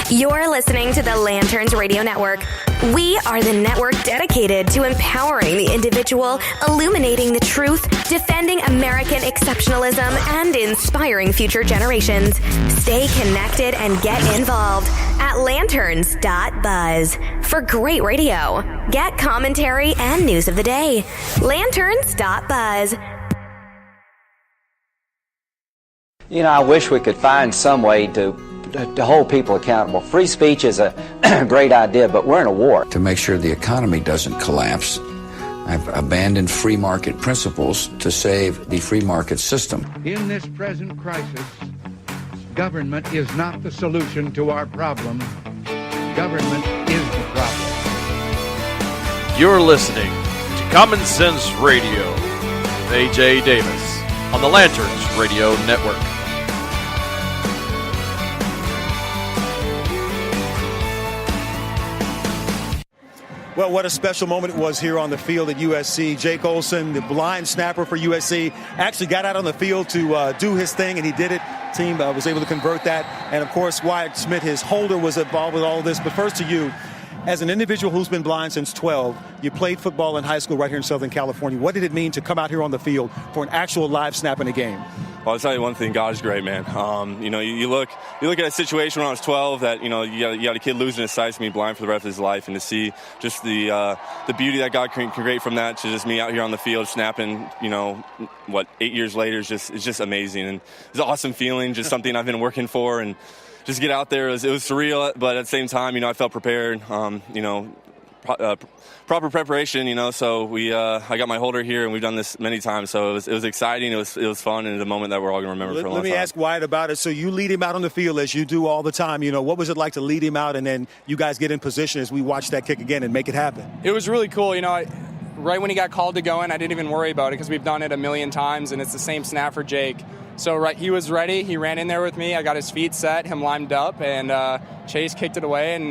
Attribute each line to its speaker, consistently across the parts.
Speaker 1: You're listening to the Lanterns Radio Network. We are the network dedicated to empowering the individual, illuminating the truth, defending American exceptionalism, and inspiring future generations. Stay connected and get involved at Lanterns.buzz for great radio. Get commentary and news of the day. Lanterns.buzz.
Speaker 2: You know, I wish we could find some way to hold people accountable. Free speech is a great idea, but we're in a war.
Speaker 3: To make sure the economy doesn't collapse, I've abandoned free market principles to save the free market system.
Speaker 4: In this present crisis, government is not the solution to our problem. Government is the problem.
Speaker 5: You're listening to Common Sense Radio with A.J. Davis on the Lanterns Radio Network.
Speaker 6: Well, what a special moment it was here on the field at USC. Jake Olson, the blind snapper for USC, actually got out on the field to do his thing, and he did it. Team was able to convert that. And, of course, Wyatt Smith, his holder, was involved with all of this. But first to you, as an individual who's been blind since 12, you played football in high school right here in Southern California. What did it mean to come out here on the field for an actual live snap in a game?
Speaker 7: Well, I'll tell you one thing, God is great, man. You look at a situation when I was 12 that, you got a kid losing his sight to be blind for the rest of his life, and to see just the beauty that God can create from that to just me out here on the field snapping, 8 years later is just amazing. And it's an awesome feeling, just something I've been working for, and just get out there. It was surreal, but at the same time, I felt prepared, proper preparation, so I got my holder here, and we've done this many times, so it was exciting, it was fun, and it's a moment that we're all going to remember for a long time.
Speaker 6: Let me ask Wyatt about it. So you lead him out on the field as you do all the time. What was it like to lead him out, and then you guys get in position as we watch that kick again and make it happen?
Speaker 8: It was really cool. Right when he got called to go in, I didn't even worry about it because we've done it a million times, and it's the same snap for Jake. So he was ready. He ran in there with me. I got his feet set, him lined up, and Chase kicked it away, and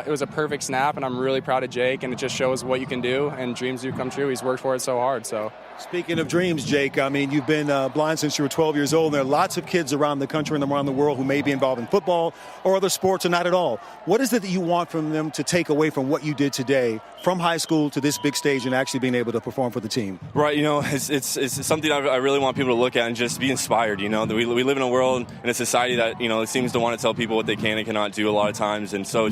Speaker 8: it was a perfect snap, and I'm really proud of Jake, and it just shows what you can do, and dreams do come true. He's worked for it so hard. So.
Speaker 6: Speaking of dreams, Jake, you've been blind since you were 12 years old, and there are lots of kids around the country and around the world who may be involved in football or other sports or not at all. What is it that you want from them to take away from what you did today, from high school to this big stage and actually being able to perform for the team?
Speaker 7: Right, it's something I really want people to look at and just be inspired. We live in a world and a society that, it seems to want to tell people what they can and cannot do a lot of times, and so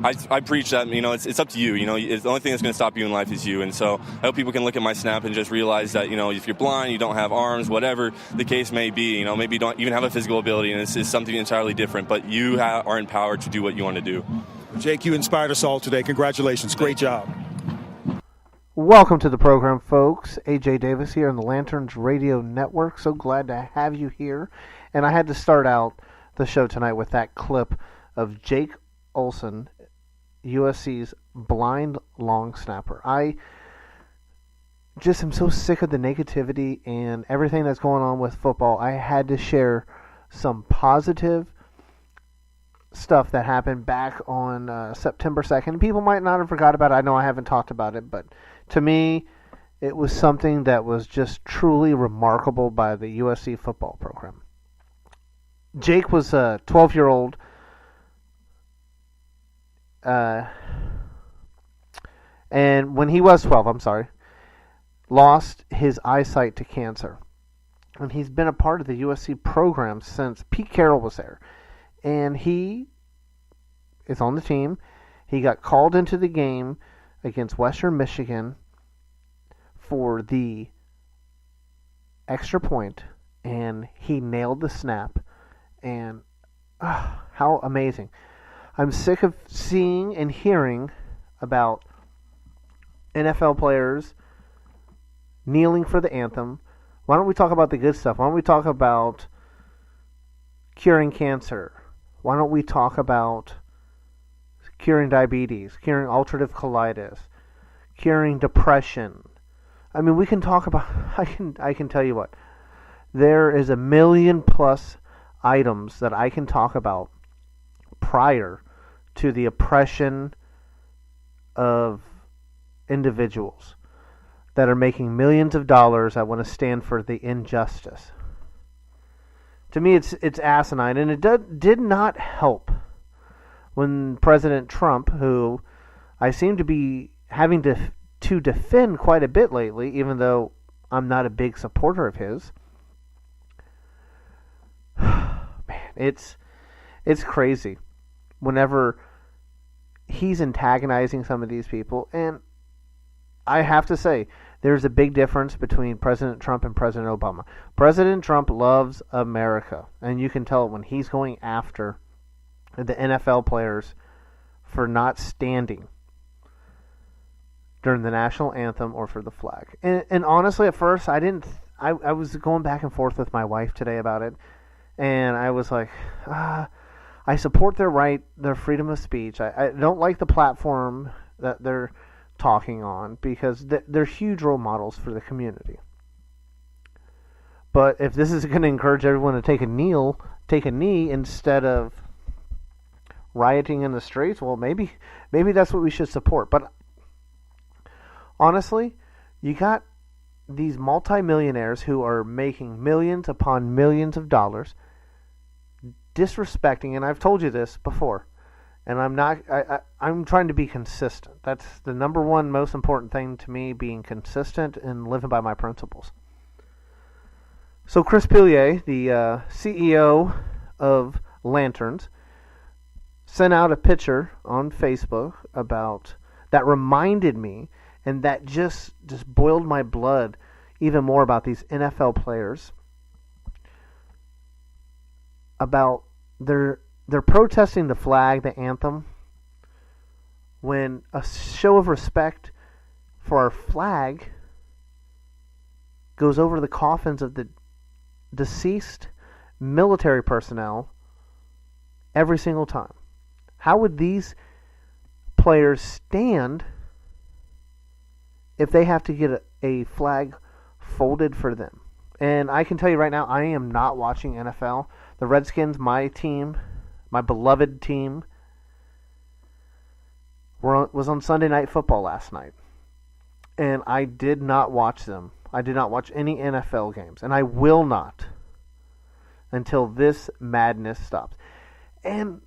Speaker 7: I preach that, it's up to you. The only thing that's going to stop you in life is you, and so I hope people can look at my snap and just realize that, if you're blind, you don't have arms, whatever the case may be, maybe you don't even have a physical ability, and it's something entirely different, but you are empowered to do what you want to do.
Speaker 6: Jake, you inspired us all today. Congratulations. Great job.
Speaker 9: Welcome to the program, folks. A.J. Davis here on the Lanterns Radio Network. So glad to have you here. And I had to start out the show tonight with that clip of Jake Olson, USC's blind long snapper. I just am so sick of the negativity and everything that's going on with football. I had to share some positive stuff that happened back on September 2nd. People might not have forgot about it. I know I haven't talked about it, but to me, it was something that was just truly remarkable by the USC football program. Jake was a 12-year-old and when he was 12, lost his eyesight to cancer. And he's been a part of the USC program since Pete Carroll was there. And he is on the team. He got called into the game against Western Michigan for the extra point, and he nailed the snap. And how amazing. I'm sick of seeing and hearing about NFL players kneeling for the anthem. Why don't we talk about the good stuff? Why don't we talk about curing cancer? Why don't we talk about curing diabetes, curing ulcerative colitis, curing depression? I mean, we can talk about, I can tell you what, there is 1 million plus items that I can talk about prior to the oppression of individuals that are making millions of dollars that want to stand for the injustice. To me, it's asinine, and it did not help when President Trump, who I seem to be having to defend quite a bit lately, even though I'm not a big supporter of his. Man, it's crazy whenever he's antagonizing some of these people. And I have to say, there's a big difference between President Trump and President Obama. President Trump loves America, and you can tell when he's going after the NFL players for not standing during the national anthem or for the flag. And honestly, at first, I was going back and forth with my wife today about it, and I was like, I support their freedom of speech. I don't like the platform that they're talking on because they're huge role models for the community. But if this is going to encourage everyone to take a knee instead of rioting in the streets, well, maybe that's what we should support. But honestly, you got these multimillionaires who are making millions upon millions of dollars disrespecting, and I've told you this before, and I'm trying to be consistent. That's the number one most important thing to me, being consistent and living by my principles. So Chris Pillier, the CEO of Lanterns, sent out a picture on Facebook about that reminded me, and that just boiled my blood even more about these NFL players, about they're protesting the flag, the anthem, when a show of respect for our flag goes over the coffins of the deceased military personnel every single time. How would these players stand if they have to get a flag folded for them? And I can tell you right now, I am not watching NFL. The Redskins, my team, my beloved team, was on Sunday Night Football last night. And I did not watch them. I did not watch any NFL games. And I will not until this madness stops. And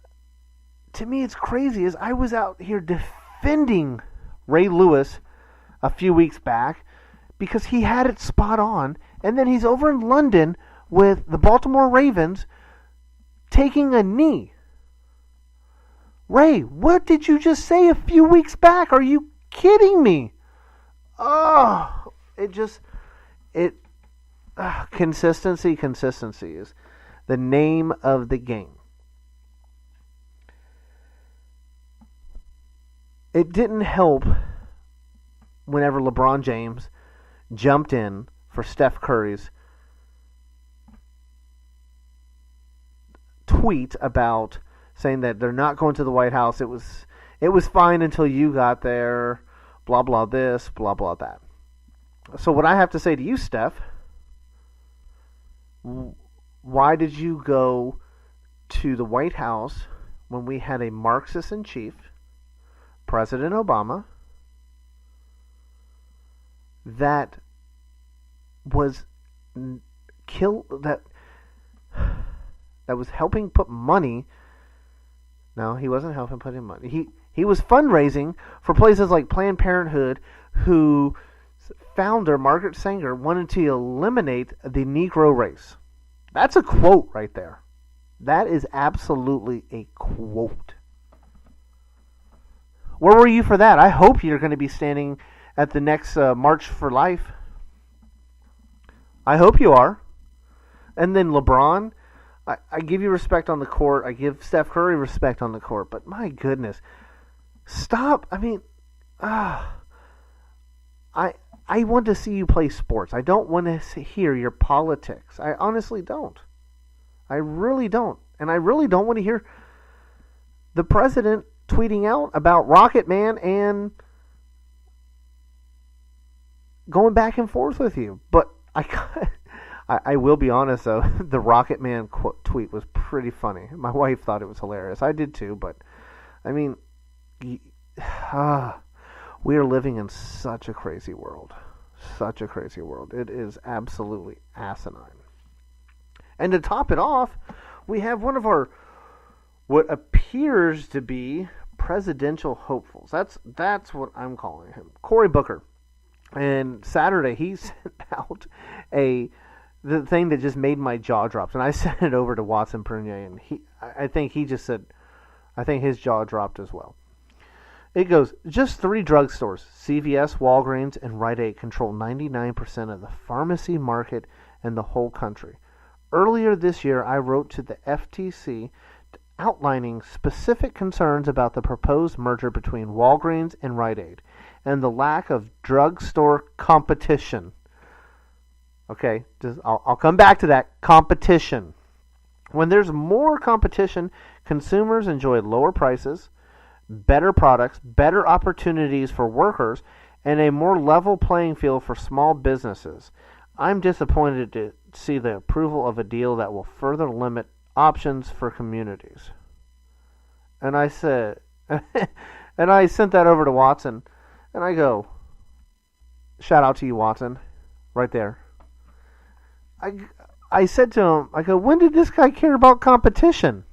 Speaker 9: to me, it's crazy. As I was out here defending Ray Lewis a few weeks back because he had it spot on. And then he's over in London with the Baltimore Ravens taking a knee. Ray, what did you just say a few weeks back? Are you kidding me? Oh, consistency is the name of the game. It didn't help whenever LeBron James jumped in for Steph Curry's tweet about saying that they're not going to the White House. It was fine until you got there, blah, blah this, blah, blah that. So what I have to say to you, Steph, why did you go to the White House when we had a Marxist-in-chief, President Obama, that was that was helping put money? No, he wasn't helping put in money. He was fundraising for places like Planned Parenthood, whose founder, Margaret Sanger, wanted to eliminate the Negro race. That's a quote right there. That is absolutely a quote. Where were you for that? I hope you're going to be standing at the next March for Life. I hope you are. And then LeBron, I give you respect on the court. I give Steph Curry respect on the court. But my goodness, stop. I mean, I want to see you play sports. I don't want to hear your politics. I honestly don't. I really don't. And I really don't want to hear the president tweeting out about Rocket Man and going back and forth with you. But I will be honest, though, the Rocket Man tweet was pretty funny. My wife thought it was hilarious. I did too, but, I mean, we are living in such a crazy world. Such a crazy world. It is absolutely asinine. And to top it off, we have one of our, what appears appears to be presidential hopefuls. That's what I'm calling him. Cory Booker. And Saturday he sent out the thing that just made my jaw drop. And I sent it over to Watson Prunier, and I think he just said, I think his jaw dropped as well. It goes, just 3 drugstores, CVS, Walgreens, and Rite Aid, control 99% of the pharmacy market in the whole country. Earlier this year, I wrote to the FTC outlining specific concerns about the proposed merger between Walgreens and Rite Aid and the lack of drugstore competition. Okay, I'll come back to that. Competition. When there's more competition, consumers enjoy lower prices, better products, better opportunities for workers, and a more level playing field for small businesses. I'm disappointed to see the approval of a deal that will further limit options for communities. And I said, and I sent that over to Watson, and I go, shout out to you, Watson, right there. I said to him, I go, when did this guy care about competition?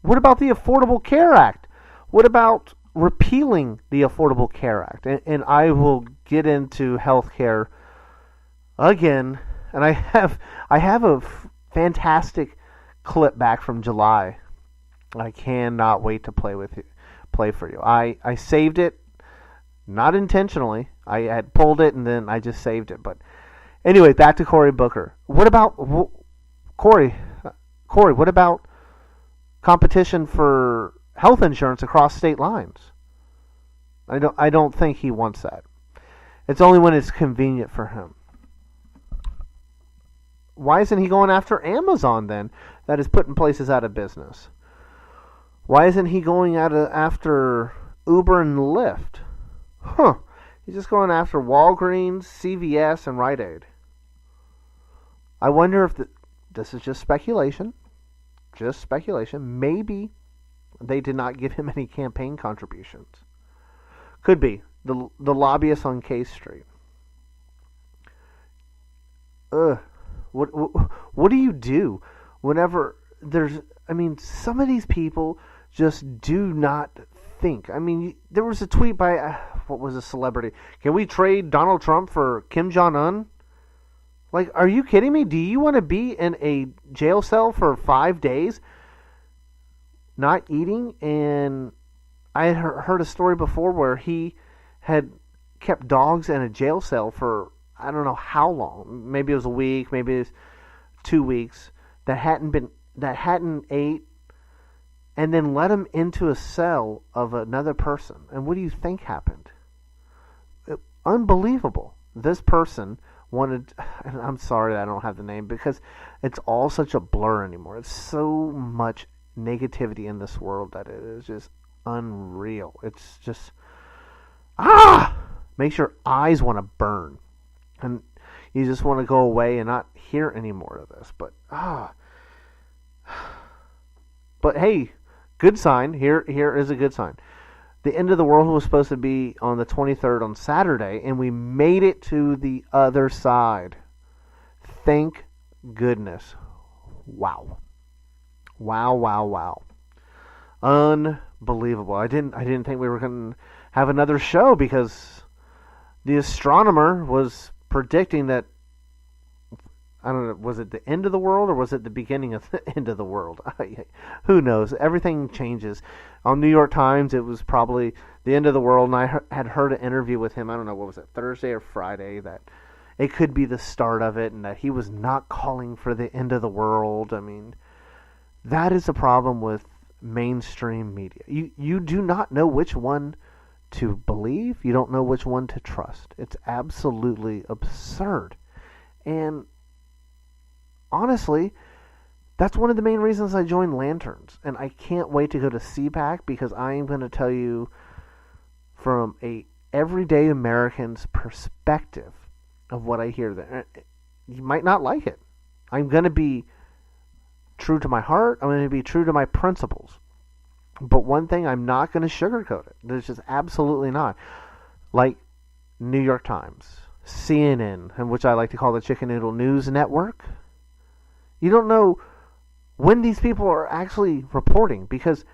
Speaker 9: What about the Affordable Care Act? What about repealing the Affordable Care Act? And I will get into health care again. And I have a fantastic clip back from July. I cannot wait to play for you. I saved it, not intentionally. I had pulled it and then I just saved it. But anyway, back to Cory Booker. What about Cory? What about competition for health insurance across state lines? I don't think he wants that. It's only when it's convenient for him. Why isn't he going after Amazon then, that is putting places out of business? Why isn't he going after Uber and Lyft? He's just going after Walgreens, CVS, and Rite Aid. I wonder if this is just speculation. Just speculation. Maybe they did not give him any campaign contributions. Could be. The lobbyists on K Street. What do you do whenever there's... I mean, some of these people just do not think. I mean, there was a tweet by... what was a celebrity? Can we trade Donald Trump for Kim Jong-un? Like, are you kidding me? Do you want to be in a jail cell for 5 days not eating? And I had heard a story before where he had kept dogs in a jail cell for I don't know how long. Maybe it was a week, maybe it was 2 weeks, that hadn't ate, and then let them into a cell of another person. And what do you think happened? Unbelievable. This person wanted, and I'm sorry I don't have the name because it's all such a blur anymore. It's so much negativity in this world that it is just unreal. It's just makes your eyes want to burn, and you just want to go away and not hear any more of this. But hey, good sign. Here is a good sign. The end of the world was supposed to be on the 23rd on Saturday, and we made it to the other side. Thank goodness. Wow. Unbelievable. I didn't think we were going to have another show because the astronomer was predicting that, I don't know, was it the end of the world or was it the beginning of the end of the world? Who knows? Everything changes. On New York Times, it was probably the end of the world, and I had heard an interview with him, I don't know, what was it, Thursday or Friday, that it could be the start of it and that he was not calling for the end of the world. I mean, that is a problem with mainstream media. You do not know which one to believe. You don't know which one to trust. It's absolutely absurd. And honestly, that's one of the main reasons I joined Lanterns. And I can't wait to go to CPAC because I am going to tell you from a everyday American's perspective of what I hear there. You might not like it. I'm going to be true to my heart. I'm going to be true to my principles. But one thing, I'm not going to sugarcoat it. There's just absolutely not. Like New York Times, CNN, and which I like to call the Chicken Noodle News Network. You don't know when these people are actually reporting, because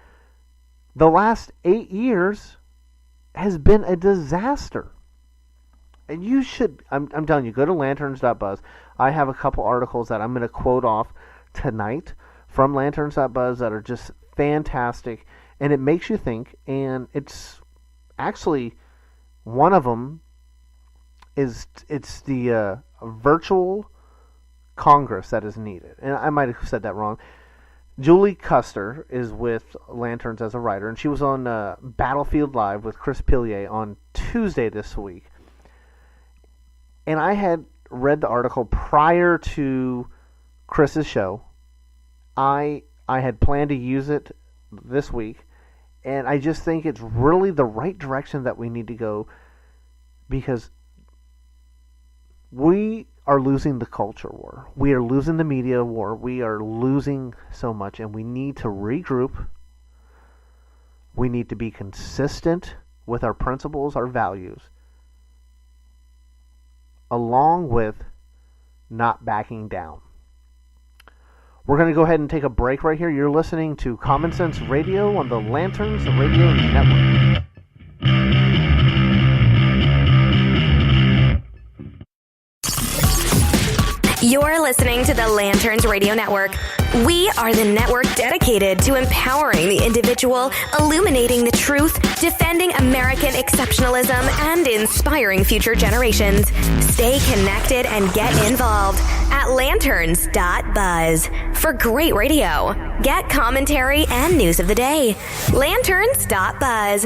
Speaker 9: the last 8 years has been a disaster. And you should, I'm telling you, go to Lanterns.buzz. I have a couple articles that I'm going to quote off tonight from Lanterns.buzz that are just fantastic, and it makes you think. And it's actually, one of them is, it's the virtual Congress that is needed. And I might have said that wrong. Juile Custer is with Lanterns as a writer, and she was on Battlefield Live with Chris Pilier on Tuesday this week. And I had read the article prior to Chris's show. I had planned to use it this week, and I just think it's really the right direction that we need to go, because we are losing the culture war. We are losing the media war. We are losing so much, and we need to regroup. We need to be consistent with our principles, our values, along with not backing down. We're going to go ahead and take a break right here. You're listening to Common Sense Radio on the Lanterns Radio Network.
Speaker 1: You're listening to the Lanterns Radio Network. We are the network dedicated to empowering the individual, illuminating the truth, defending American exceptionalism, and inspiring future generations. Stay connected and get involved at Lanterns.buzz for great radio. Get commentary and news of the day. Lanterns.buzz.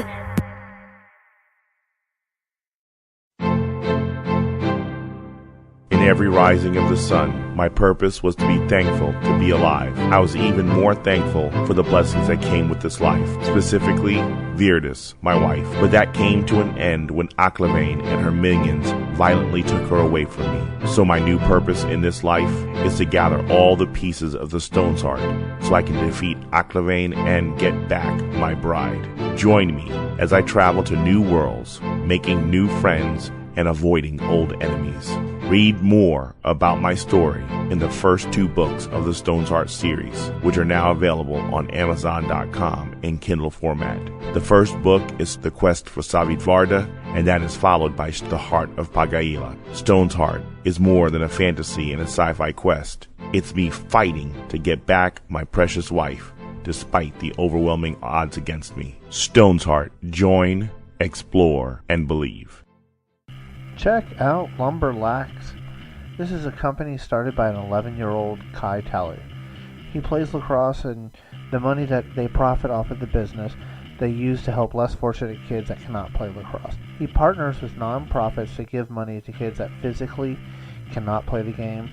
Speaker 10: In every rising of the sun, my purpose was to be thankful to be alive. I was even more thankful for the blessings that came with this life, specifically Virdis, my wife. But that came to an end when Aklavane and her minions violently took her away from me. So my new purpose in this life is to gather all the pieces of the Stone's Heart so I can defeat Aklavane and get back my bride. Join me as I travel to new worlds, making new friends and avoiding old enemies. Read more about my story in the first 2 books of the Stone's Heart series, which are now available on Amazon.com in Kindle format. The first book is The Quest for Savitvarda, and that is followed by The Heart of Pagaila. Stone's Heart is more than a fantasy and a sci-fi quest. It's me fighting to get back my precious wife, despite the overwhelming odds against me. Stone's Heart. Join, explore, and believe.
Speaker 9: Check out Lumberlax. This is a company started by an 11-year-old Kai Talley. He plays lacrosse, and the money that they profit off of the business, they use to help less fortunate kids that cannot play lacrosse. He partners with nonprofits to give money to kids that physically cannot play the game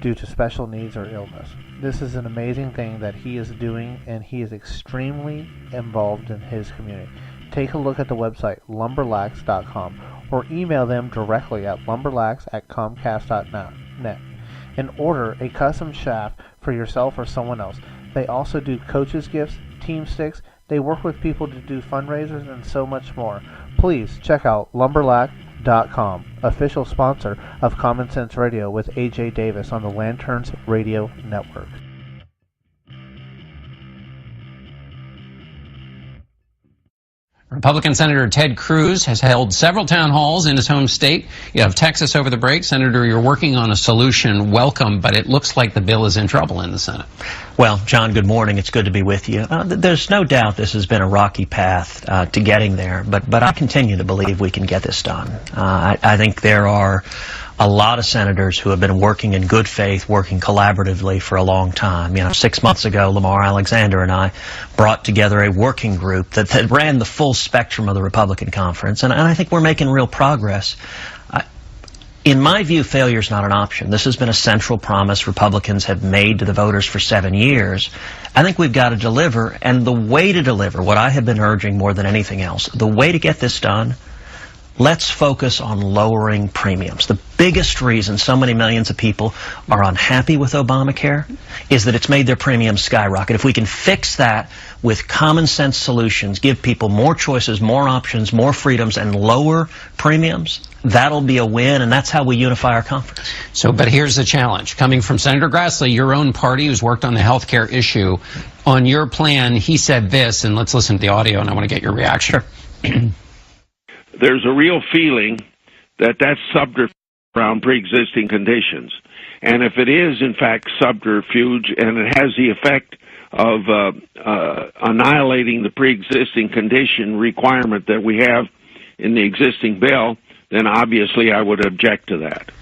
Speaker 9: due to special needs or illness. This is an amazing thing that he is doing, and he is extremely involved in his community. Take a look at the website, lumberlax.com, or email them directly at lumberlax@comcast.net and order a custom shaft for yourself or someone else. They also do coaches gifts, team sticks. They work with people to do fundraisers and so much more. Please check out lumberlax.com, official sponsor of Common Sense Radio with AJ Davis on the Lanterns Radio Network.
Speaker 11: Republican Senator Ted Cruz has held several town halls in his home state. You have Texas over the break. Senator, you're working on a solution. Welcome, but it looks like the bill is in trouble in the Senate.
Speaker 12: Well, John, good morning. It's good to be with you. There's no doubt this has been a rocky path to getting there, but I continue to believe we can get this done. I think there are a lot of senators who have been working in good faith, working collaboratively for a long time. 6 months ago, Lamar Alexander and I brought together a working group that ran the full spectrum of the Republican conference, and I think we're making real progress. In my view, failure is not an option. This has been a central promise Republicans have made to the voters for 7 years. I think we've got to deliver, and the way to deliver, what I have been urging more than anything else, the way to get this done, let's focus on lowering premiums. The biggest reason so many millions of people are unhappy with Obamacare is that it's made their premiums skyrocket. If we can fix that with common sense solutions, give people more choices, more options, more freedoms, and lower premiums, that'll be a win, and that's how we unify our conference.
Speaker 11: So, but here's the challenge. Coming from Senator Grassley, your own party, who's worked on the health care issue, on your plan, he said this, and let's listen to the audio, and I want to get your reaction.
Speaker 12: Sure.
Speaker 13: There's a real feeling that that's subterfuge around pre-existing conditions. And if it is, in fact, subterfuge, and it has the effect of annihilating the pre-existing condition requirement that we have in the existing bill, then obviously I would object to that.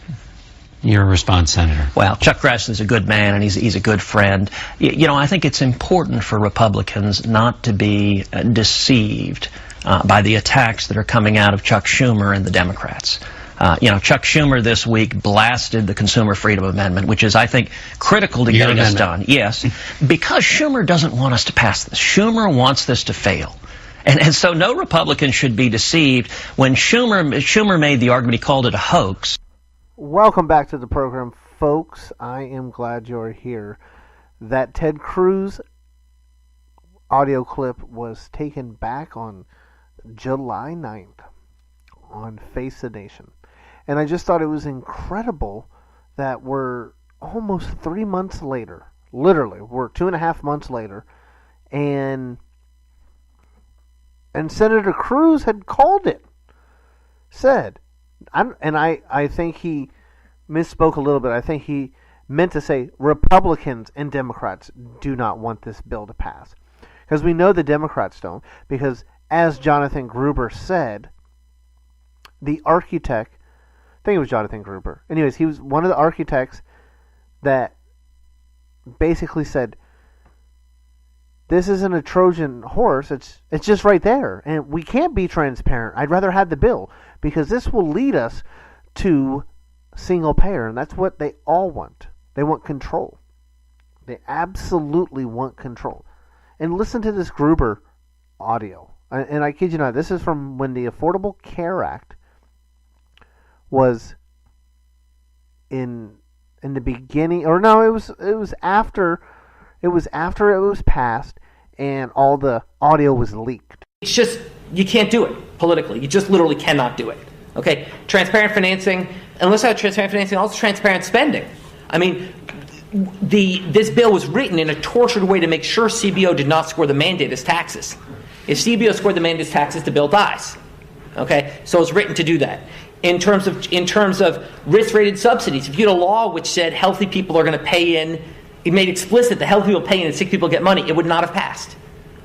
Speaker 11: Your response, Senator.
Speaker 12: Well, Chuck Grassley's a good man, and he's a good friend. You know, I think it's important for Republicans not to be deceived by the attacks that are coming out of Chuck Schumer and the Democrats. Chuck Schumer this week blasted the Consumer Freedom Amendment, which is, I think, critical to getting us done. Yes, because Schumer doesn't want us to pass this. Schumer wants this to fail. And so no Republican should be deceived. When Schumer made the argument, he called it a hoax.
Speaker 9: Welcome back to the program, folks. I am glad you're here. That Ted Cruz audio clip was taken back on July 9th on Face the Nation. And I just thought it was incredible that we're almost 3 months later. Literally, we're 2.5 months later. And Senator Cruz had called it. Said, I think he misspoke a little bit. I think he meant to say Republicans and Democrats do not want this bill to pass. Because we know the Democrats don't. Because as Jonathan Gruber said, the architect, I think it was Jonathan Gruber. Anyways, he was one of the architects that basically said, this isn't a Trojan horse, it's just right there. And we can't be transparent. I'd rather have the bill because this will lead us to single payer. And that's what they all want. They want control. They absolutely want control. And listen to this Gruber audio. And I kid you not, this is from when the Affordable Care Act was in the beginning, or no, it was after it was passed and all the audio was leaked.
Speaker 14: It's just, you can't do it politically. You just literally cannot do it. Okay? Transparent financing, unless I have transparent financing, also transparent spending. I mean, this bill was written in a tortured way to make sure CBO did not score the mandate as taxes. If CBO scored the mandate as taxes, the bill dies. Okay? So it's written to do that. In terms of risk-rated subsidies, if you had a law which said healthy people are going to pay in, it made explicit that healthy people pay in and sick people get money, it would not have passed.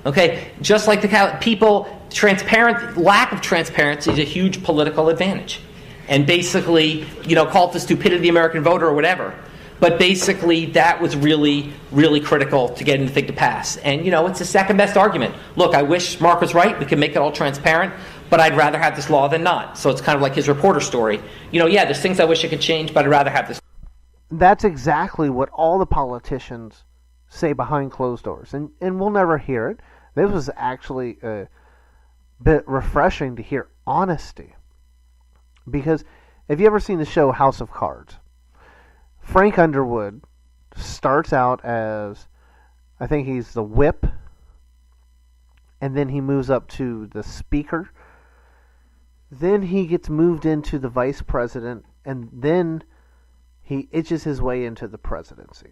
Speaker 14: Okay? Just like lack of transparency is a huge political advantage. And basically, call it the stupidity of the American voter or whatever. But basically, that was really, really critical to getting the thing to pass. And, it's the second best argument. Look, I wish Mark was right. We can make it all transparent. But I'd rather have this law than not. So it's kind of like his reporter story. There's things I wish I could change, but I'd rather have this.
Speaker 9: That's exactly what all the politicians say behind closed doors. And we'll never hear it. This was actually a bit refreshing to hear honesty. Because have you ever seen the show House of Cards? Frank Underwood starts out as, I think he's the whip, and then he moves up to the speaker. Then he gets moved into the vice president, and then he itches his way into the presidency.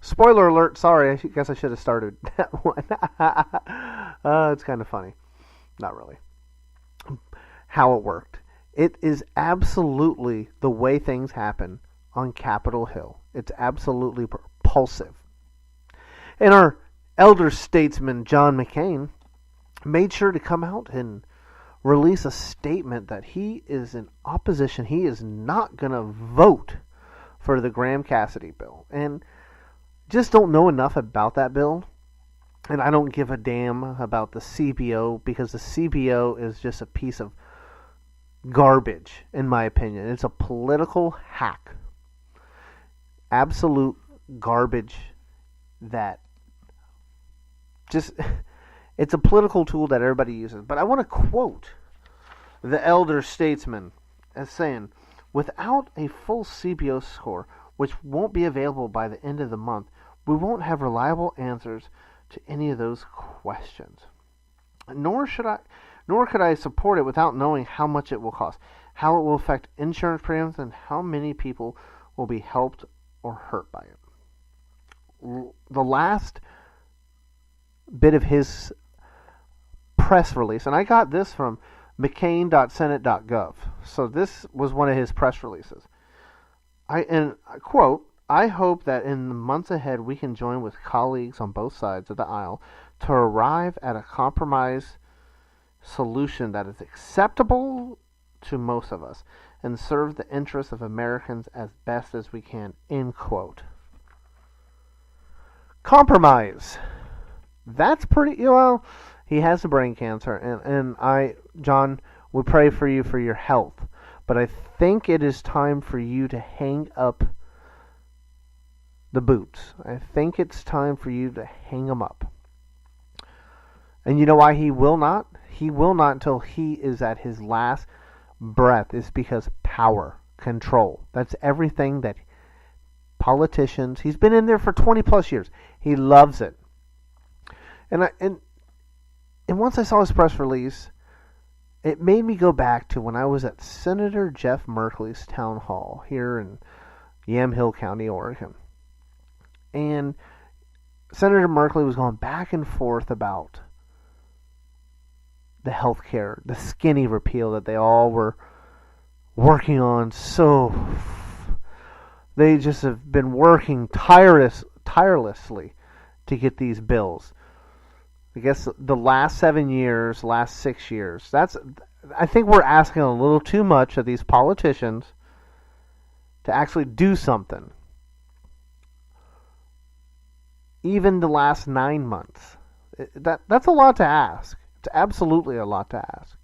Speaker 9: Spoiler alert, sorry, I guess I should have started that one. It's kind of funny. Not really. How it worked. It is absolutely the way things happen on Capitol Hill. It's absolutely propulsive. And our elder statesman, John McCain, made sure to come out and release a statement that he is in opposition. He is not going to vote for the Graham-Cassidy bill. And just don't know enough about that bill. And I don't give a damn about the CBO because the CBO is just a piece of garbage, in my opinion. It's a political hack. Absolute garbage that just... It's a political tool that everybody uses. But I want to quote the elder statesman as saying, without a full CBO score, which won't be available by the end of the month, we won't have reliable answers to any of those questions. Nor could I support it without knowing how much it will cost. how it will affect insurance premiums, and how many people will be helped or hurt by it. The last bit of his press release, and I got this from McCain.senate.gov. So this was one of his press releases. I quote, "I hope that in the months ahead we can join with colleagues on both sides of the aisle to arrive at a compromise solution that is acceptable to most of us and serve the interests of Americans as best as we can," end quote. Compromise. That's pretty, well, he has a brain cancer, and John, we pray for you for your health, but I think it is time for you to hang up the boots. I think it's time for you to hang them up. And you know why he will not? He will not until he is at his last breath. It's because power, control. That's everything that politicians, he's been in there for 20 plus years. He loves it. And once I saw his press release, it made me go back to when I was at Senator Jeff Merkley's town hall here in Yamhill County, Oregon. And Senator Merkley was going back and forth about the health care, the skinny repeal that they all were working on. So they just have been working tirelessly to get these bills. I guess the last 7 years, last 6 years. I think we're asking a little too much of these politicians to actually do something. Even the last 9 months. That's a lot to ask. It's absolutely a lot to ask.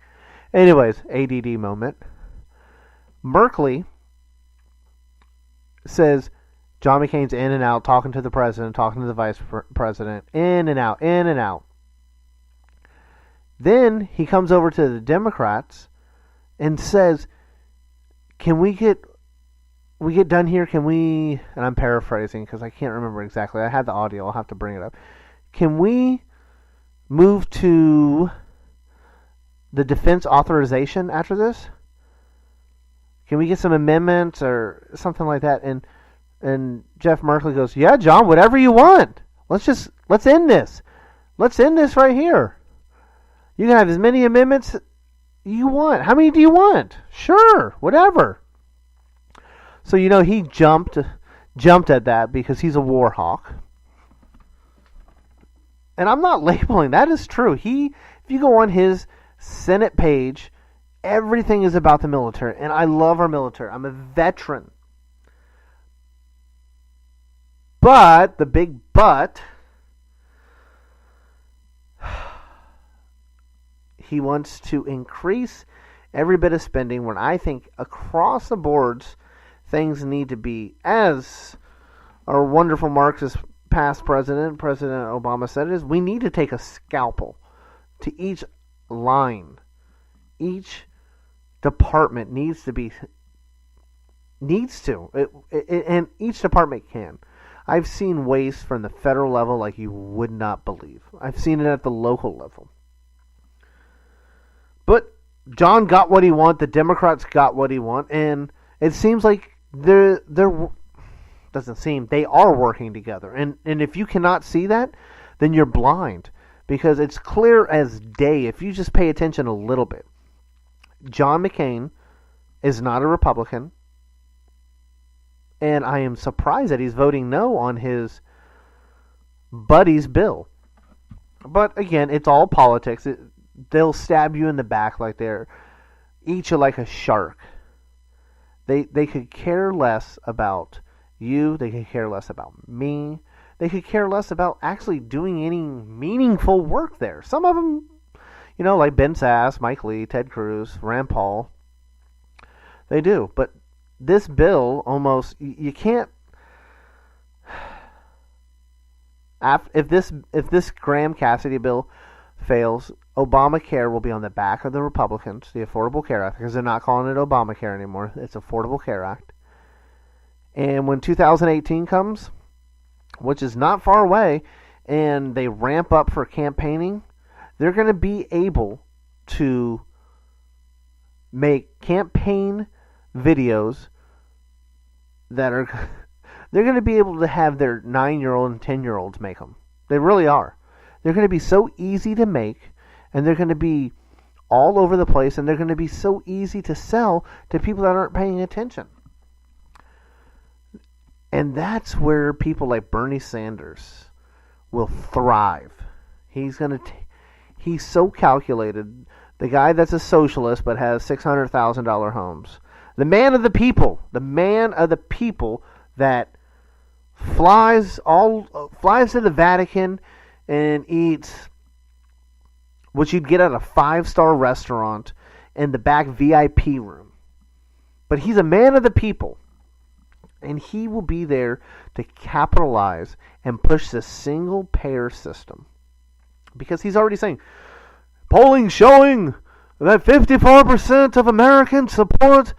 Speaker 9: Anyways, ADD moment. Merkley says John McCain's in and out, talking to the president, talking to the vice president, in and out, in and out. Then he comes over to the Democrats and says, "Can we get done here? Can we?" And I'm paraphrasing because I can't remember exactly. I had the audio. I'll have to bring it up. Can we move to the defense authorization after this? Can we get some amendments or something like that? And Jeff Merkley goes, "Yeah, John, whatever you want. Let's end this. Let's end this right here. You can have as many amendments you want. How many do you want? Sure, whatever." So he jumped at that because he's a war hawk. And I'm not labeling, that is true. If you go on his Senate page, everything is about the military, and I love our military. I'm a veteran. But the big but, he wants to increase every bit of spending when I think across the boards things need to be, as our wonderful Marxist past President Obama said, is we need to take a scalpel to each line. Each department needs to, and each department can. I've seen waste from the federal level like you would not believe. I've seen it at the local level. But John got what he wanted, the Democrats got what he wanted, and it seems like they are working together. And if you cannot see that, then you're blind. Because it's clear as day if you just pay attention a little bit. John McCain is not a Republican. And I am surprised that he's voting no on his buddy's bill. But again, it's all politics. They'll stab you in the back like they're eat you like a shark. They could care less about you. They could care less about me. They could care less about actually doing any meaningful work there. Some of them, like Ben Sass, Mike Lee, Ted Cruz, Rand Paul, they do. But this bill, almost, you can't. If this Graham Cassidy bill fails, Obamacare will be on the back of the Republicans, the Affordable Care Act, because they're not calling it Obamacare anymore. It's Affordable Care Act. And when 2018 comes, which is not far away, and they ramp up for campaigning, they're going to be able to make campaign videos that are they're going to be able to have their 9-year-old and 10-year-olds make them. They really are. They're going to be so easy to make, and they're going to be all over the place, and they're going to be so easy to sell to people that aren't paying attention. And that's where people like Bernie Sanders will thrive. He's so calculated. The guy that's a socialist but has $600,000 homes. The man of the people that flies to the Vatican and eats what you'd get at a 5-star restaurant in the back VIP room. But he's a man of the people. And he will be there to capitalize and push the single-payer system. Because he's already saying, polling showing that 54% of Americans support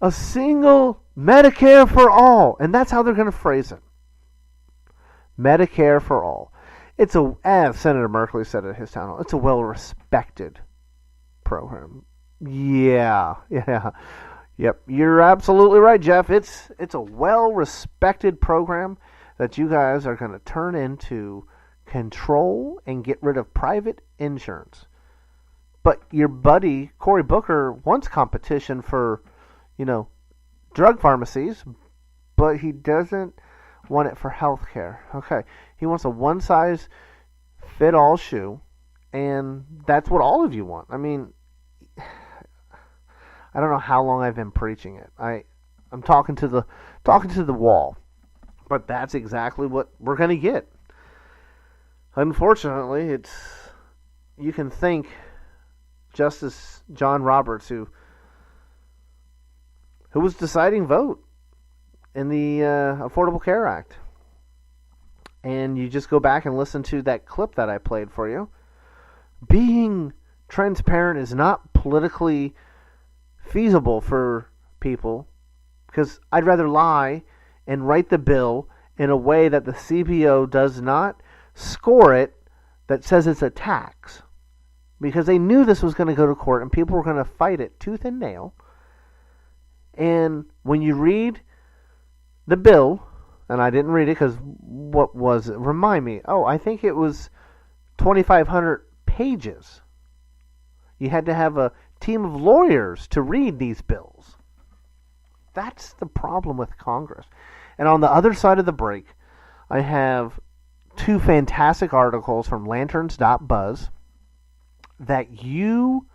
Speaker 9: a single Medicare for all. And that's how they're going to phrase it. Medicare for all. It's as Senator Merkley said at his town hall, it's a well-respected program. Yeah. Yep, you're absolutely right, Jeff. It's a well-respected program that you guys are going to turn into control and get rid of private insurance. But your buddy Cory Booker wants competition for, drug pharmacies, but he doesn't want it for health care. Okay, he wants a one-size-fit-all shoe, and that's what all of you want. I mean, I don't know how long I've been preaching it. I'm talking to the wall, but that's exactly what we're going to get. Unfortunately, you can thank Justice John Roberts, who was deciding vote in the Affordable Care Act, and you just go back and listen to that clip that I played for you. Being transparent is not politically feasible for people, because I'd rather lie and write the bill in a way that the CBO does not score it, that says it's a tax, because they knew this was going to go to court and people were going to fight it tooth and nail. And when you read the bill, and I didn't read it because what was it? Remind me. Oh, I think it was 2,500 pages. You had to have a team of lawyers to read these bills. That's the problem with Congress. And on the other side of the break, I have 2 fantastic articles from Lanterns.buzz that you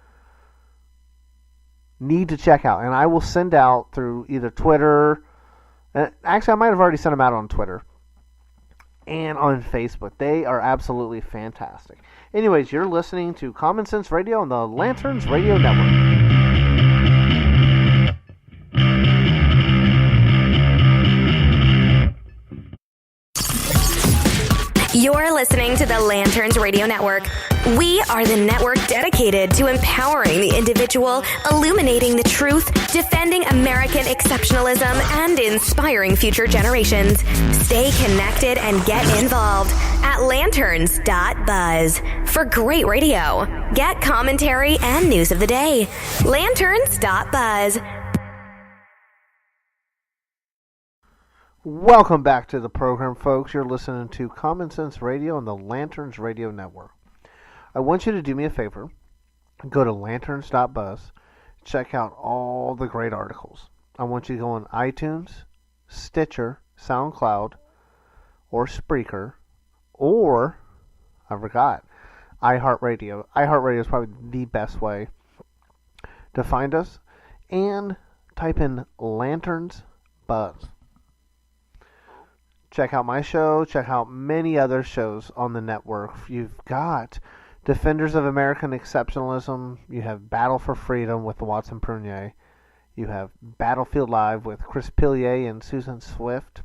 Speaker 9: need to check out. And I will send out through either Twitter. Actually, I might have already sent them out on Twitter and on Facebook. They are absolutely fantastic. Anyways, you're listening to Common Sense Radio on the Lanterns Radio Network.
Speaker 1: You're listening to the Lanterns Radio Network. We are the network dedicated to empowering the individual, illuminating the truth, defending American exceptionalism, and inspiring future generations. Stay connected and get involved at Lanterns.buzz for great radio. Get commentary and news of the day. Lanterns.buzz.
Speaker 9: Welcome back to the program, folks. You're listening to Common Sense Radio on the Lanterns Radio Network. I want you to do me a favor. Go to Lanterns.buzz. Check out all the great articles. I want you to go on iTunes, Stitcher, SoundCloud, or Spreaker, or, I forgot, iHeartRadio. iHeartRadio is probably the best way to find us. And type in Lanterns.buzz. Check out my show. Check out many other shows on the network. You've got Defenders of American Exceptionalism. You have Battle for Freedom with Watson Prunier. You have Battlefield Live with Chris Pillier and Susan Swift.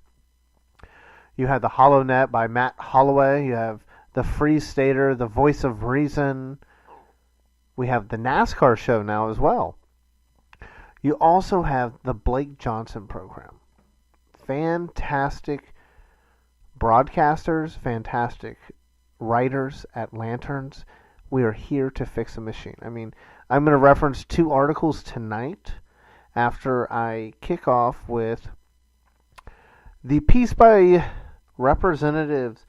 Speaker 9: You have The Hollow Net by Matt Holloway. You have The Free Stater, The Voice of Reason. We have the NASCAR show now as well. You also have the Blake Johnson program. Fantastic broadcasters, fantastic writers at Lanterns. We are here to fix a machine. I mean, I'm going to reference 2 articles tonight after I kick off with the piece by Representatives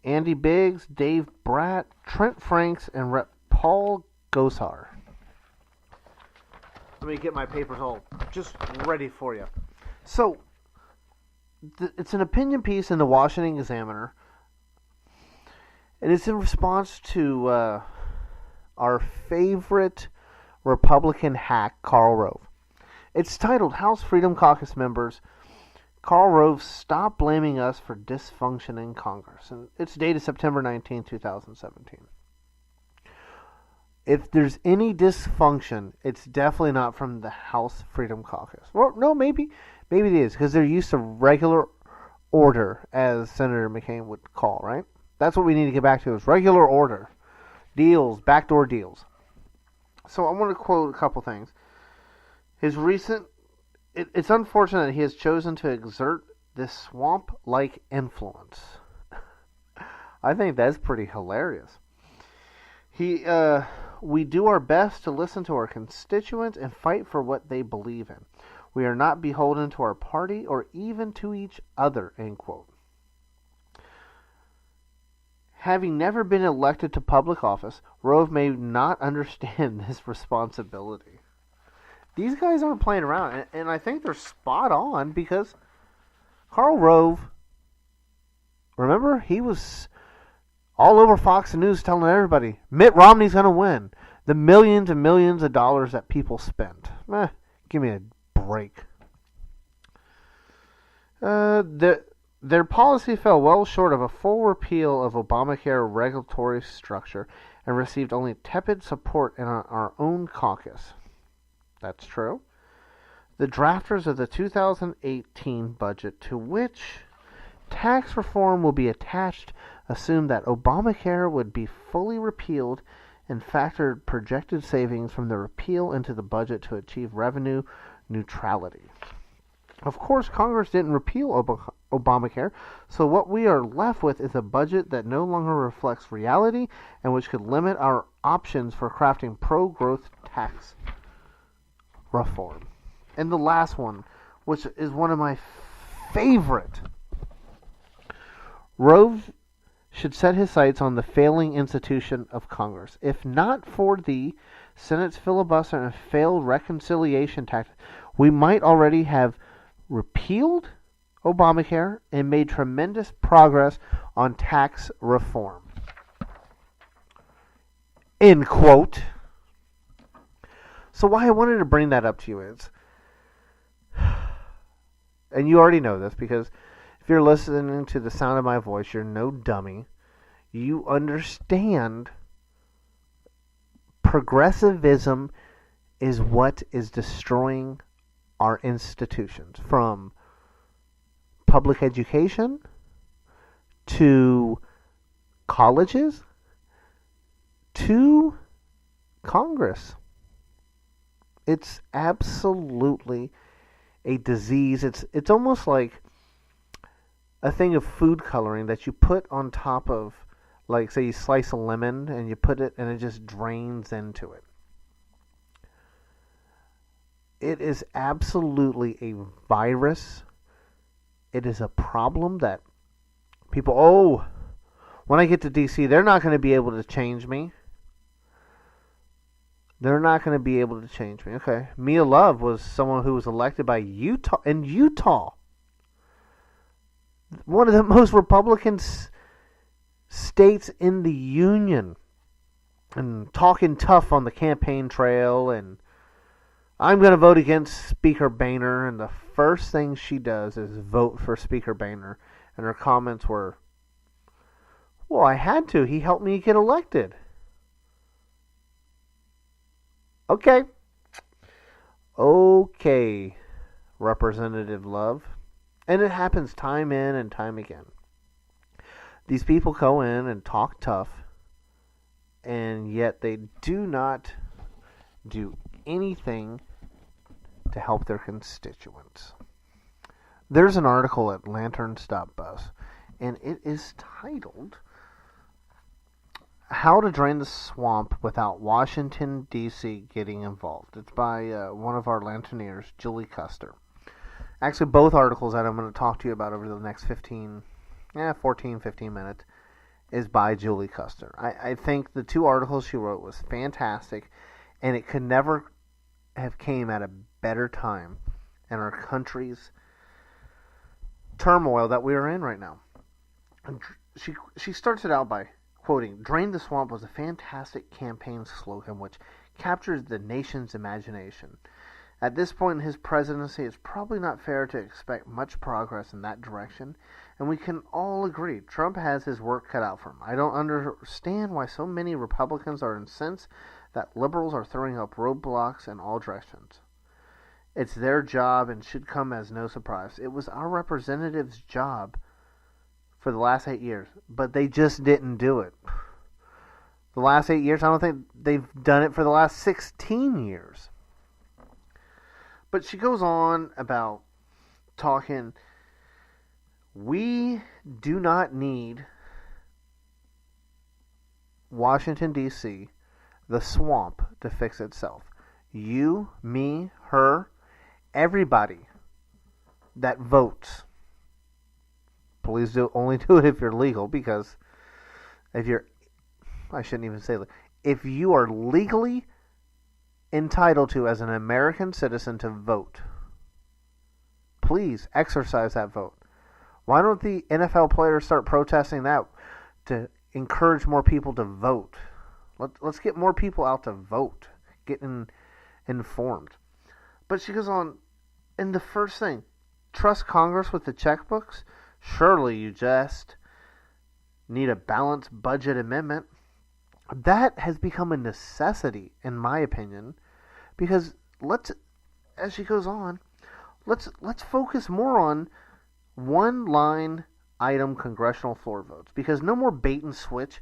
Speaker 9: Andy Biggs, Dave Bratt, Trent Franks, and Rep. Paul Gosar. Let me get my papers all just ready for you. So, it's an opinion piece in the Washington Examiner, and it's in response to our favorite Republican hack, Karl Rove. It's titled, House Freedom Caucus Members, Karl Rove, Stop Blaming Us for Dysfunction in Congress. And it's dated September 19, 2017. If there's any dysfunction, it's definitely not from the House Freedom Caucus. Well, no, maybe it is, because they're used to regular order, as Senator McCain would call, right? That's what we need to get back to, is regular order. Deals, backdoor deals. So I want to quote a couple things. His recent... It's unfortunate that he has chosen to exert this swamp-like influence. I think that's pretty hilarious. We do our best to listen to our constituents and fight for what they believe in. We are not beholden to our party or even to each other, end quote. Having never been elected to public office, Rove may not understand this responsibility. These guys aren't playing around, and I think they're spot on, because Karl Rove, remember, he was all over Fox News telling everybody, Mitt Romney's going to win. The millions and millions of dollars that people spent. Give me a break. Their policy fell well short of a full repeal of Obamacare regulatory structure and received only tepid support in our own caucus. That's true. The drafters of the 2018 budget, to which tax reform will be attached, assumed that Obamacare would be fully repealed and factored projected savings from the repeal into the budget to achieve revenue neutrality. Of course, Congress didn't repeal Obamacare, so what we are left with is a budget that no longer reflects reality and which could limit our options for crafting pro-growth tax reform. And the last one, which is one of my favorite. Rove should set his sights on the failing institution of Congress. If not for the Senate's filibuster and failed reconciliation tactics, we might already have repealed Obamacare and made tremendous progress on tax reform. End quote. So why I wanted to bring that up to you is, and you already know this, because if you're listening to the sound of my voice, you're no dummy. You understand progressivism is what is destroying our institutions, from public education to colleges to Congress. It's absolutely a disease. It's almost like a thing of food coloring that you put on top of, like, say you slice a lemon and you put it and it just drains into it. It is absolutely a virus. It is a problem that people, when I get to DC, they're not going to be able to change me. They're not going to be able to change me. Okay. Mia Love was someone who was elected by Utah. One of the most Republican states in the union. And talking tough on the campaign trail. And I'm going to vote against Speaker Boehner. And the first thing she does is vote for Speaker Boehner. And her comments were, well, I had to. He helped me get elected. Okay, Representative Love. And it happens time in and time again. These people go in and talk tough, and yet they do not do anything to help their constituents. There's an article at Lanterns.buzz, and it is titled, How to Drain the Swamp Without Washington, D.C. Getting Involved. It's by one of our Lanterneers, Juile Custer. Actually, both articles that I'm going to talk to you about over the next 15 minutes is by Juile Custer. I think the two articles she wrote was fantastic, and it could never have came at a better time in our country's turmoil that we are in right now. And she starts it out by quoting, "Drain the Swamp was a fantastic campaign slogan which captures the nation's imagination. At this point in his presidency, it's probably not fair to expect much progress in that direction, and we can all agree Trump has his work cut out for him. I don't understand why so many Republicans are incensed that liberals are throwing up roadblocks in all directions. It's their job and should come as no surprise. It was our representatives' job for the last 8 years, but they just didn't do it. The last 8 years, I don't think they've done it for the last 16 years. But she goes on about talking, we do not need Washington, D.C., the swamp, to fix itself. You, me, her, everybody that votes. Please only do it if you're legal, because I shouldn't even say that. If you are legally entitled to, as an American citizen, to vote, please exercise that vote. Why don't the NFL players start protesting that to encourage more people to vote? Let's get more people out to vote, get informed. But she goes on, and the first thing, trust Congress with the checkbooks? Surely you just need a balanced budget amendment. That has become a necessity, in my opinion, because as she goes on, let's focus more on one-line item congressional floor votes, because no more bait and switch,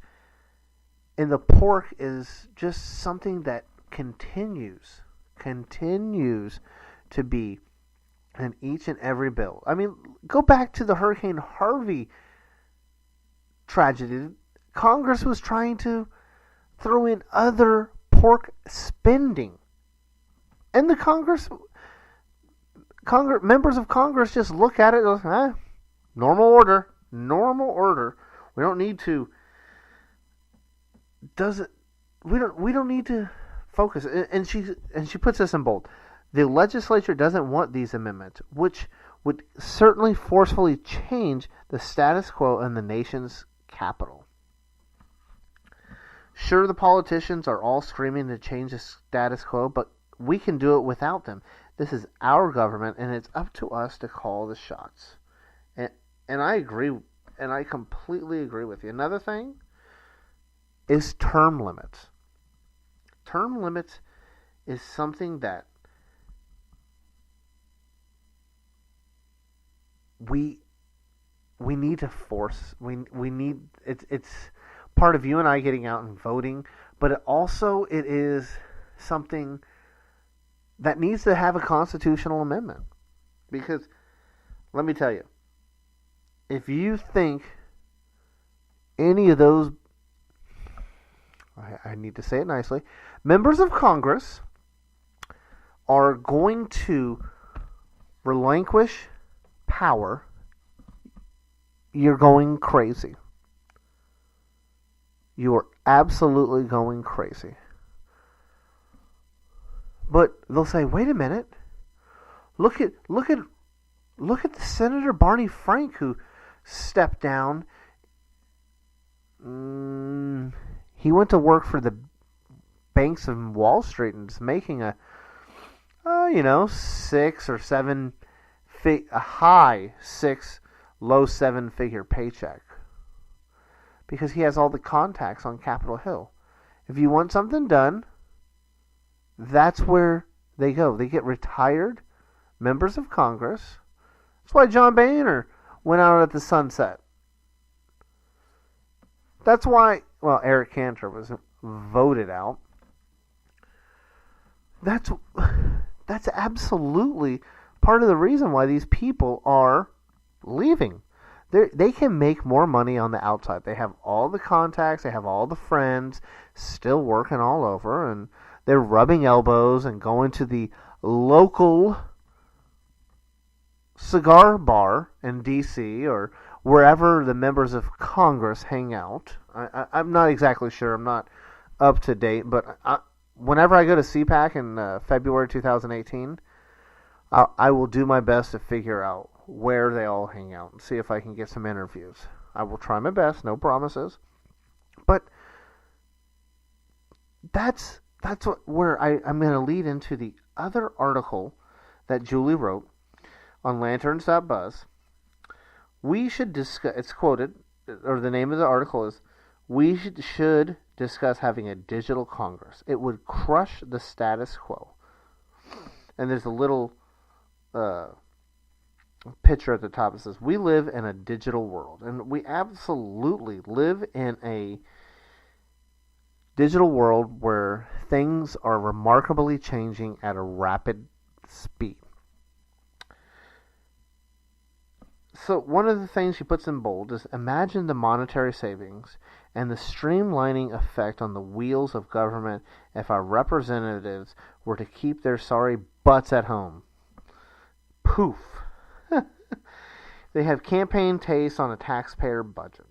Speaker 9: and the pork is just something that continues to be in each and every bill. I mean, go back to the Hurricane Harvey tragedy. Congress was trying to throw in other pork spending, and the members of Congress just look at it and go, normal order. We don't need to. We don't need to focus. And she puts this in bold. The legislature doesn't want these amendments, which would certainly forcefully change the status quo in the nation's capital. Sure, the politicians are all screaming to change the status quo, but we can do it without them. This is our government, and it's up to us to call the shots. And I agree, and I completely agree with you. Another thing is term limits. Term limits is something that we need to force. We need it's part of you and I getting out and voting, but it is something that needs to have a constitutional amendment. Because let me tell you, if you think any of those, I need to say it nicely, members of Congress are going to relinquish power, you're going crazy. You are absolutely going crazy. But they'll say, wait a minute. Look at the Senator Barney Frank who stepped down. He went to work for the banks of Wall Street and is making a 6 or 7 a high 6, low 7-figure paycheck, because he has all the contacts on Capitol Hill. If you want something done, that's where they go. They get retired members of Congress. That's why John Boehner went out at the sunset. That's why, Eric Cantor was voted out. That's absolutely part of the reason why these people are leaving. They can make more money on the outside. They have all the contacts, they have all the friends, still working all over, and they're rubbing elbows and going to the local cigar bar in D.C. or wherever the members of Congress hang out. I'm not exactly sure. I'm not up to date, but whenever I go to CPAC in February 2018, I will do my best to figure out where they all hang out and see if I can get some interviews. I will try my best, no promises. But that's where I'm going to lead into the other article that Julie wrote on Lanterns.buzz. We should discuss, it's quoted, or the name of the article is, we should discuss having a digital Congress. It would crush the status quo. And there's a little picture at the top that says, we live in a digital world. And we absolutely live in a digital world where things are remarkably changing at a rapid speed. So one of the things she puts in bold is, imagine the monetary savings and the streamlining effect on the wheels of government if our representatives were to keep their sorry butts at home. Poof. They have campaign tastes on a taxpayer budget.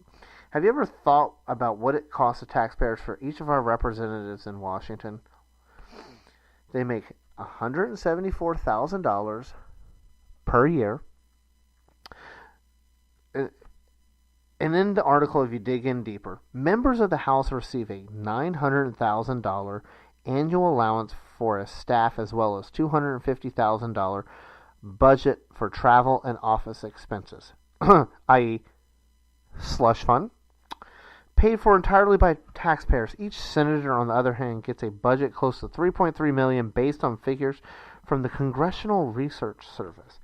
Speaker 9: Have you ever thought about what it costs the taxpayers for each of our representatives in Washington? They make $174,000 per year. And in the article, if you dig in deeper, members of the House receive a $900,000 annual allowance for a staff, as well as $250,000 budget for travel and office expenses, i.e. slush fund, paid for entirely by taxpayers. Each senator, on the other hand, gets a budget close to $3.3 million based on figures from the Congressional Research Service.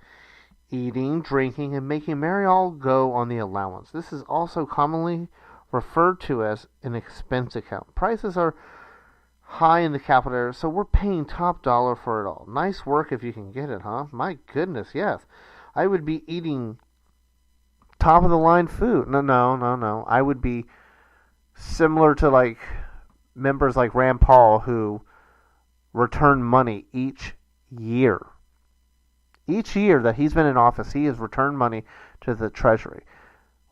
Speaker 9: Eating, drinking, and making merry all go on the allowance. This is also commonly referred to as an expense account. Prices are high in the capital area, so we're paying top dollar for it all. Nice work if you can get it, huh? My goodness, yes. I would be eating top of the line food. No. I would be similar to like members like Rand Paul who return money each year. Each year that he's been in office, he has returned money to the Treasury.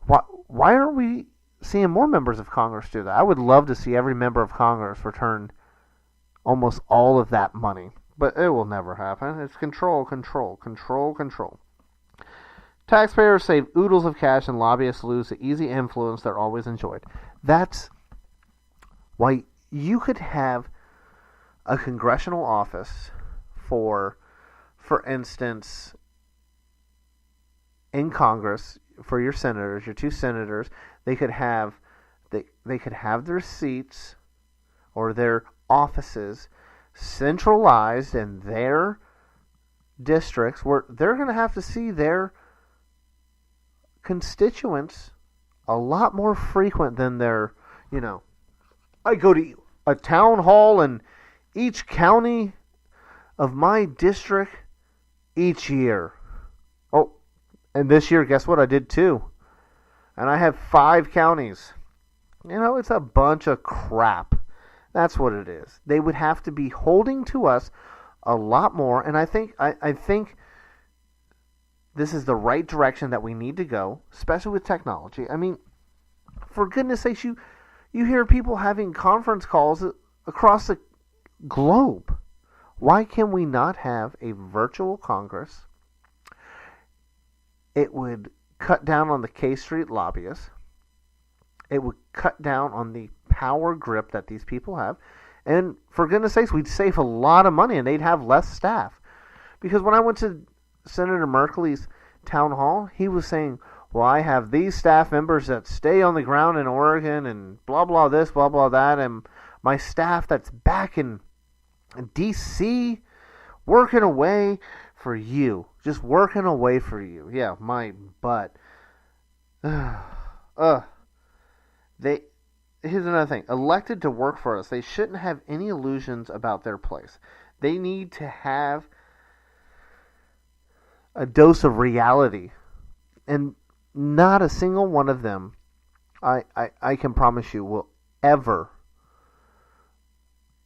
Speaker 9: Why aren't we seeing more members of Congress do that? I would love to see every member of Congress return almost all of that money. But it will never happen. It's control. Taxpayers save oodles of cash and lobbyists lose the easy influence they're always enjoyed. That's why you could have a congressional office for instance, in Congress, for your senators, your two senators, they could have their seats or their offices centralized in their districts, where they're going to have to see their constituents a lot more frequent than their, I go to a town hall in each county of my district each year. Oh, and this year, guess what? I did 2. And I have 5 counties. It's a bunch of crap. That's what it is. They would have to be holding to us a lot more, and I think this is the right direction that we need to go, especially with technology. I mean, for goodness sakes, you hear people having conference calls across the globe. Why can we not have a virtual Congress? It would cut down on the K Street lobbyists. It would cut down on the power grip that these people have. And for goodness sakes, we'd save a lot of money and they'd have less staff. Because when I went to Senator Merkley's town hall, he was saying, well, I have these staff members that stay on the ground in Oregon and blah, blah, this, blah, blah, that. And my staff that's back in D.C. working away for you. Just working away for you. Yeah, my butt. Here's another thing. Elected to work for us, they shouldn't have any illusions about their place. They need to have a dose of reality. And not a single one of them, I can promise you, will ever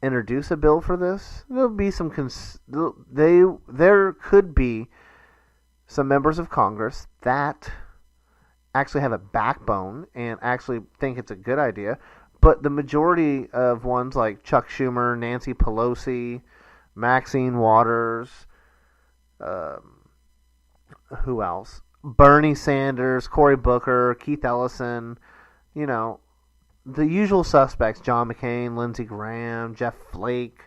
Speaker 9: introduce a bill for this. There'll be some there could be some members of Congress that actually have a backbone and actually think it's a good idea, but the majority of ones like Chuck Schumer, Nancy Pelosi, Maxine Waters, who else? Bernie Sanders, Cory Booker, Keith Ellison, the usual suspects, John McCain, Lindsey Graham, Jeff Flake,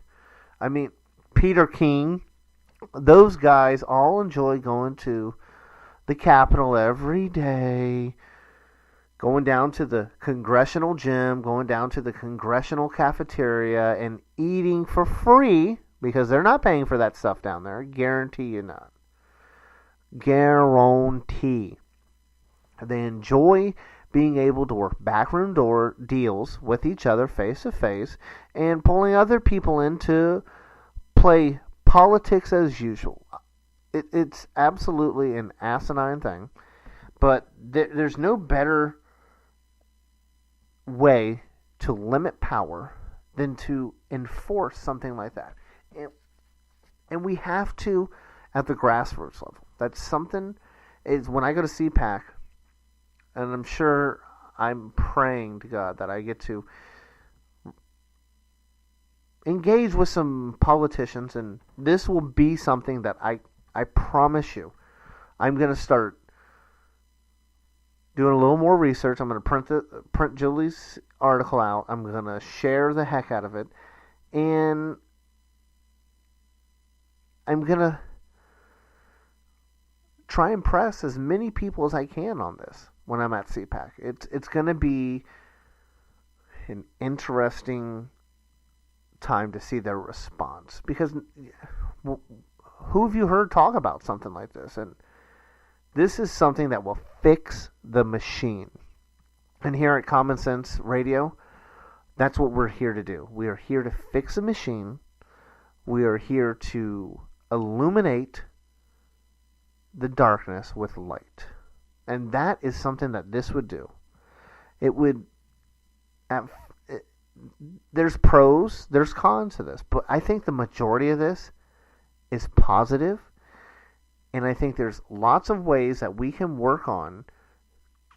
Speaker 9: Peter King. Those guys all enjoy going to the Capitol every day, going down to the congressional gym, going down to the congressional cafeteria, and eating for free because they're not paying for that stuff down there. Guarantee you not. Guarantee. They enjoy being able to work backroom door deals with each other face to face and pulling other people in to play politics as usual. It's absolutely an asinine thing, but there's no better way to limit power than to enforce something like that. And we have to at the grassroots level. That's something is when I go to CPAC, and I'm sure I'm praying to God that I get to engage with some politicians, and this will be something that I promise you, I'm going to start doing a little more research. I'm going to print Julie's article out. I'm going to share the heck out of it, and I'm going to try and press as many people as I can on this when I'm at CPAC. It's going to be an interesting time to see their response, because who have you heard talk about something like this? And this is something that will fix the machine. And here at Common Sense Radio, that's what we're here to do. We are here to fix a machine. We are here to illuminate the darkness with light. And that is something that this would do. It would... There's pros, there's cons to this, but I think the majority of this is positive, and I think there's lots of ways that we can work on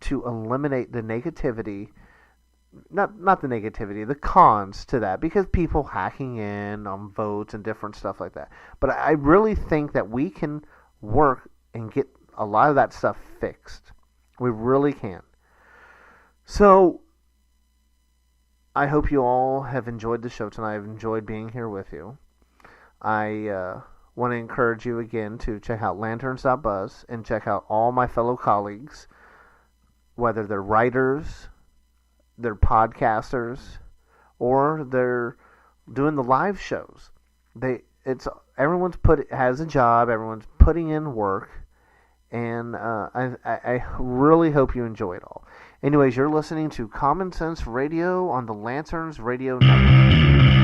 Speaker 9: to eliminate the negativity, not the negativity, the cons to that, because people hacking in on votes and different stuff like that. But I really think that we can work and get a lot of that stuff fixed. We really can. So I hope you all have enjoyed the show tonight. I've enjoyed being here with you. I want to encourage you again to check out Lanterns.buzz and check out all my fellow colleagues, whether they're writers, they're podcasters, or they're doing the live shows. Everyone's has a job. Everyone's putting in work, and I really hope you enjoy it all. Anyways, you're listening to Common Sense Radio on the Lanterns Radio Network.